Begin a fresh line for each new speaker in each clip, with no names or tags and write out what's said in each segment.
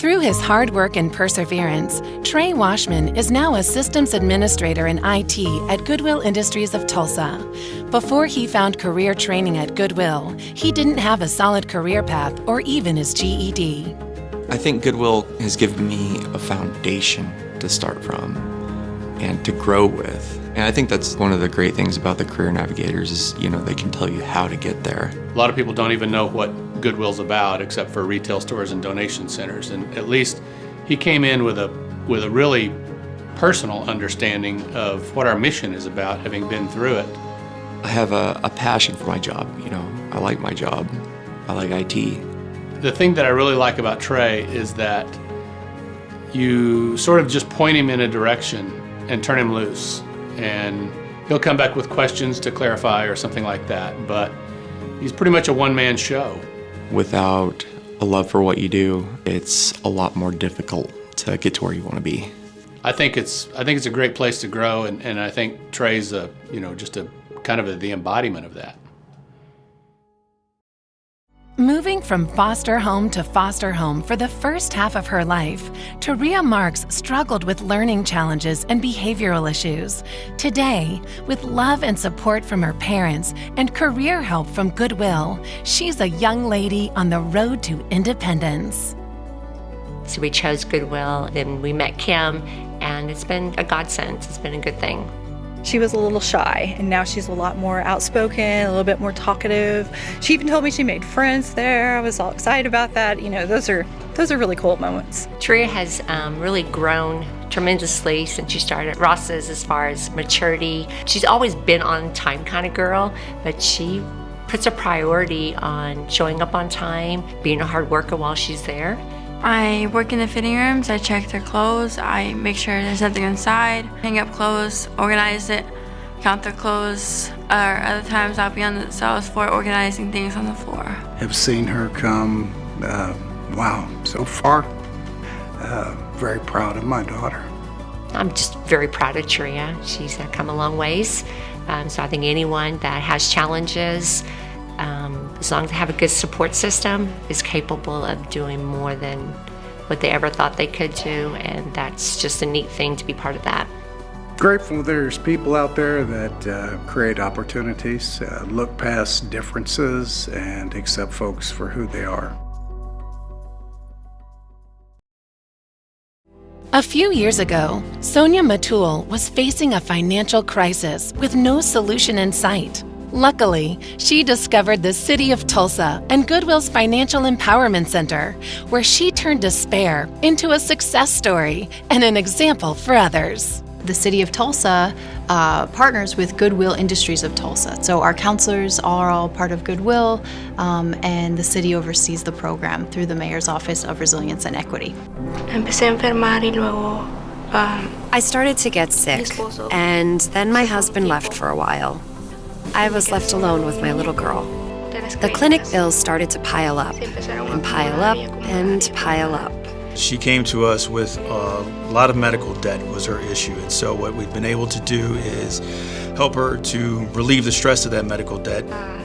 Through his hard work and perseverance, Trey Washman is now a systems administrator in IT at Goodwill Industries of Tulsa. Before he found career training at Goodwill, he didn't have a solid career path or even his GED.
I think Goodwill has given me a foundation to start from and to grow with. And I think that's one of the great things about the Career Navigators is, they can tell you how to get there.
A lot of people don't even know what Goodwill's about except for retail stores and donation centers. And at least he came in with a really personal understanding of what our mission is about, having been through it.
I have a passion for my job, I like my job. I like IT.
The thing that I really like about Trey is that you sort of just point him in a direction and turn him loose. And he'll come back with questions to clarify or something like that. But he's pretty much a one-man show.
Without a love for what you do, it's a lot more difficult to get to where you want to be.
I think it's a great place to grow, and I think Trey's just a kind of the embodiment of that.
Moving from foster home to foster home for the first half of her life, Taria Marks struggled with learning challenges and behavioral issues. Today, with love and support from her parents and career help from Goodwill, she's a young lady on the road to independence.
So we chose Goodwill, then we met Kim, and it's been a godsend. It's been a good thing.
She was a little shy, and now she's a lot more outspoken, a little bit more talkative. She even told me she made friends there. I was all excited about that. Those are really cool moments.
Taria has really grown tremendously since she started at Ross's as far as maturity. She's always been on time kind of girl, but she puts a priority on showing up on time, being a hard worker while she's there.
I work in the fitting rooms, I check their clothes, I make sure there's nothing inside, hang up clothes, organize it, count their clothes, or other times I'll be on the sales floor organizing things on the floor.
Have seen her come, so far. Very proud of my daughter.
I'm just very proud of Taria. She's come a long ways. So I think anyone that has challenges, as long as they have a good support system, is capable of doing more than what they ever thought they could do, and that's just a neat thing to be part of that.
Grateful there's people out there that create opportunities, look past differences, and accept folks for who they are.
A few years ago, Sonia Matul was facing a financial crisis with no solution in sight. Luckily, she discovered the City of Tulsa and Goodwill's Financial Empowerment Center, where she turned despair into a success story and an example for others.
The City of Tulsa partners with Goodwill Industries of Tulsa. So our counselors are all part of Goodwill, and the city oversees the program through the Mayor's Office of Resilience and Equity.
I started to get sick, and then my husband left for a while. I was left alone with my little girl. The clinic bills started to pile up, and pile up, and pile up.
She came to us with a lot of medical debt was her issue, and so what we've been able to do is help her to relieve the stress of that medical debt.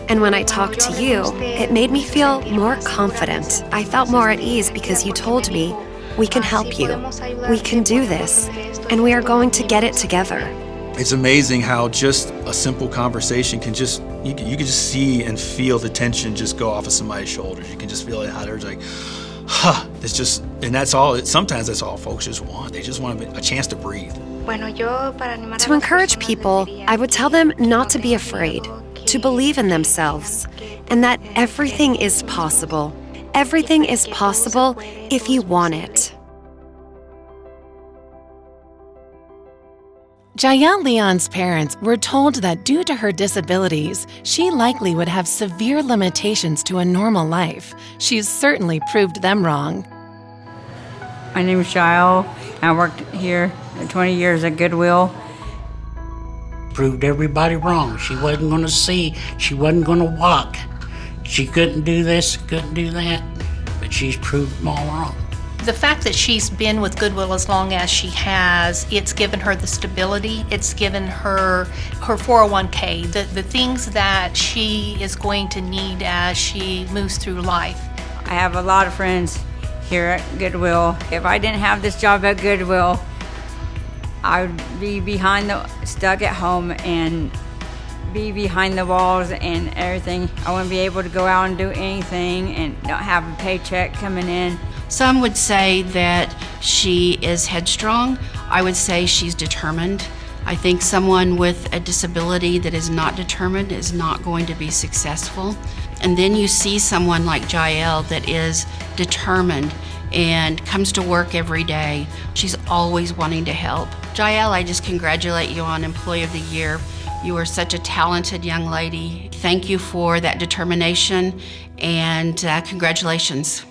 And when I talked to you, it made me feel more confident. I felt more at ease because you told me, we can help you, we can do this, and we are going to get it together.
It's amazing how just a simple conversation can just, you can just see and feel the tension just go off of somebody's shoulders. You can just feel it how they're like, it's just, and that's all, sometimes that's all folks just want. They just want a chance to breathe.
To encourage people, I would tell them not to be afraid, to believe in themselves, and that everything is possible. Everything is possible if you want it.
Jael Leon's parents were told that due to her disabilities, she likely would have severe limitations to a normal life. She's certainly proved them wrong.
My name is Jael. I worked here 20 years at Goodwill.
Proved everybody wrong. She wasn't going to see. She wasn't going to walk. She couldn't do this, couldn't do that. But she's proved them all wrong.
The fact that she's been with Goodwill as long as she has, it's given her the stability, it's given her 401k, the things that she is going to need as she moves through life.
I have a lot of friends here at Goodwill. If I didn't have this job at Goodwill, I would be stuck at home and be behind the walls and everything. I wouldn't be able to go out and do anything and not have a paycheck coming in.
Some would say that she is headstrong. I would say she's determined. I think someone with a disability that is not determined is not going to be successful. And then you see someone like Jael that is determined and comes to work every day. She's always wanting to help. Jael, I just congratulate you on Employee of the Year. You are such a talented young lady. Thank you for that determination, and congratulations.